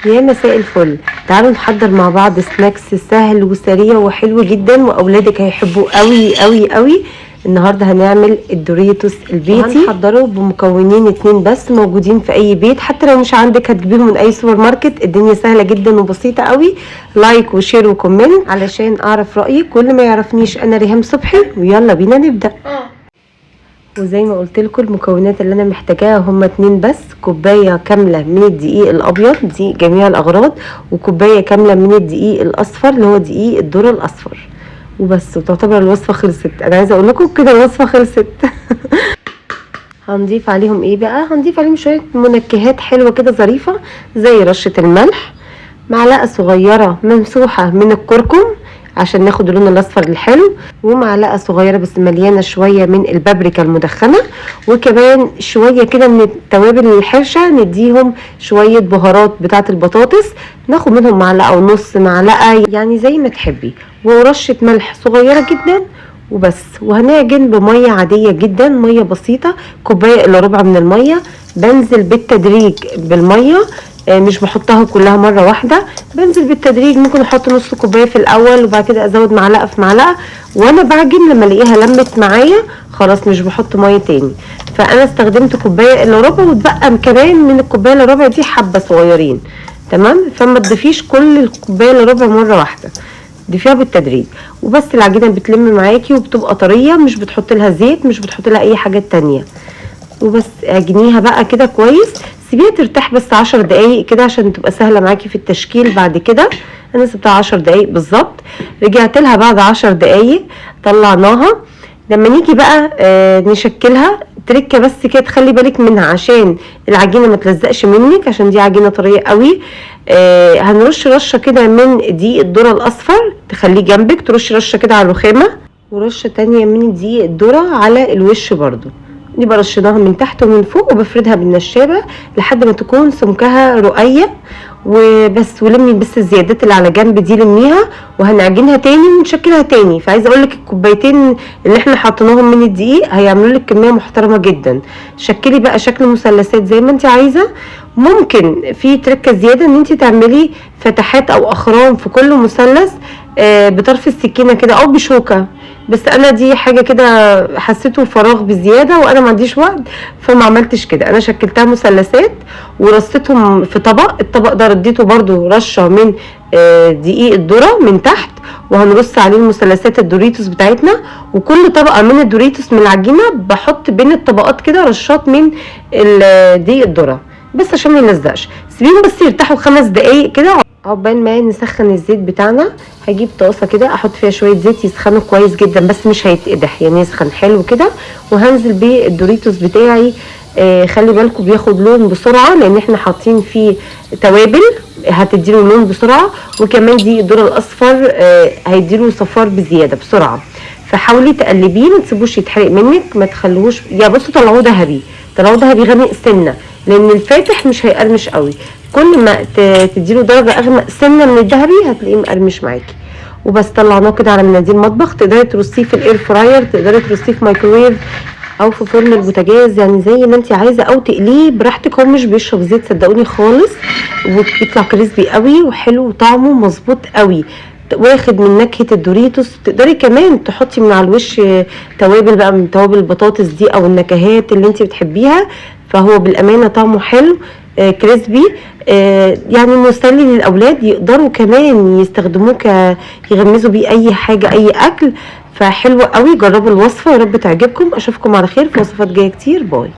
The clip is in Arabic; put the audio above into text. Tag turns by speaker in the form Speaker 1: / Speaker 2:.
Speaker 1: يا مساء الفل. تعالوا نحضر مع بعض سناكس سهل وسريع وحلو جدا واولادك هيحبوه قوي قوي قوي. النهارده هنعمل الدوريتوس البيتي، هنحضره بمكونين 2 بس موجودين في اي بيت، حتى لو مش عندك هتجيبيهم من اي سوبر ماركت. الدنيا سهله جدا وبسيطه قوي. لايك وشير وكومنت علشان اعرف رايك، كل ما يعرفنيش انا ريهام صبحي، ويلا بينا نبدا. وزي ما قلت لكم المكونات اللي انا محتاجاها هما 2 بس. كوبايه كامله من الدقيق الابيض دي جميع الاغراض، وكوبايه كامله من الدقيق الاصفر اللي هو دقيق الذره الاصفر، وبس. وتعتبر الوصفه خلصت. انا عايزه اقول لكم كده الوصفه خلصت. هنضيف عليهم ايه بقى؟ هنضيف عليهم شويه منكهات حلوه كده ظريفه، زي رشه الملح، معلقه صغيره ممسوحه من الكركم عشان ناخد اللون الاصفر الحلو، ومعلقه صغيره بس مليانه شويه من البابريكا المدخنه، وكمان شويه كده من التوابل الحرشه، نديهم شويه بهارات بتاعه البطاطس، ناخد منهم معلقه ونص، معلقه يعني زي ما تحبي، ورشه ملح صغيره جدا وبس. وهنعجن بميه عاديه جدا، ميه بسيطه، كوبايه الا ربع من الميه. بنزل بالتدريج بالميه، مش بحطها كلها مره واحده، بنزل بالتدريج. ممكن احط نص كوبايه في الاول وبعد كده ازود معلقه في معلقه، وانا بعجن لما الاقيها لمت معايا خلاص مش بحط ميه تاني. فانا استخدمت كوبايه الا ربع، واتبقى كمان من الكوبايه الا ربع دي حبه صغيرين، تمام. فما تضيفيش كل الكوبايه الا ربع مره واحده، ضيفيها بالتدريج وبس. العجينه بتلم معاكي وبتبقى طريه، مش بتحط لها زيت، مش بتحط لها اي حاجات تانية، وبس. اعجنيها بقى كده كويس، سيبيها ترتاح بس 10 دقايق كده عشان تبقى سهله معاكي في التشكيل. بعد كده انا سبتها 10 دقايق بالظبط، رجعت لها بعد 10 دقايق طلعناها. لما نيجي بقى نشكلها، تركه بس كده تخلي بالك منها عشان العجينه ما تلزقش منك، عشان دي عجينه طريه قوي. هنرش رشه كده من دقيق الذره الاصفر، تخليه جنبك، ترش رشه كده على الرخامه، ورشه تانية من دقيق الذره على الوش برضو. دي برشناها من تحت ومن فوق، وبفردها بالنشابه لحد ما تكون سمكها رقيق وبس. ولمي بس الزيادات اللي على جنب دي لميها، وهنعجنها تاني ونشكلها تاني. فعايزه اقول لك الكوبايتين اللي احنا حطيناهم من الدقيق هيعملوا لك كميه محترمه جدا. شكلي بقى شكل مثلثات زي ما انت عايزه. ممكن في تركه زياده ان انت تعملي فتحات او اخرام في كل مثلث بطرف السكينه كده او بشوكه، بس انا دي حاجه كده حسيته فراغ بزياده وانا ما عنديش وقت فما عملتش كده. انا شكلتها مثلثات ورصيتهم في طبق، الطبق ده رديته برضو رشه من دقيق الذره من تحت، وهنرص عليه المثلثات الدوريتوس بتاعتنا. وكل طبقه من الدوريتوس من العجينه بحط بين الطبقات كده رشات من دقيق الذره بس عشان ما يلزقش. سيبيهم بس يرتاحوا 5 دقايق كده عقبال ما نسخن الزيت بتاعنا. هجيب طاسه كده احط فيها شويه زيت يسخنوا كويس جدا، بس مش هيتقدح يعني، يسخن حلو كده. وهنزل بالدوريتوس بتاعي. خلي بالكم بياخد لون بسرعه لان احنا حاطين فيه توابل هتديله لون بسرعه، وكمان دي الذره الاصفر هيديله صفار بزياده بسرعه. فحاولي تقلبيه، ما تسيبوش يتحرق منك، ما تخلوهوش يا بصوا طلعوه ذهبي، طلعوه ذهبي غامق سنه، لان الفاتح مش هيقرمش قوي. كل ما تديله درجه اغمق سنه من الذهبي هتلاقيه مقرمش معاكي. وبس طلعناه كده على مناديل مطبخ. تقدري ترصيه في الاير فراير، تقدري ترصيه في مايكرويف او في فرن البوتاجاز، يعني زي ما انت عايزه، او تقليه براحتك. هو مش بيشرب زيت صدقوني خالص، وبيطلع كريسبي قوي وحلو وطعمه مظبوط قوي، واخد من نكهه الدوريتوس. تقدري كمان تحطي من على الوش توابل بقى من توابل البطاطس دي او النكهات اللي انت بتحبيها. فهو بالامانه طعمه حلو كريسبي، يعني مسلي للاولاد، يقدروا كمان يستخدموه يغمزوا بيه اي حاجه اي اكل. فحلوه قوي، جربوا الوصفه يا رب تعجبكم. اشوفكم على خير في وصفات جايه كتير. باي.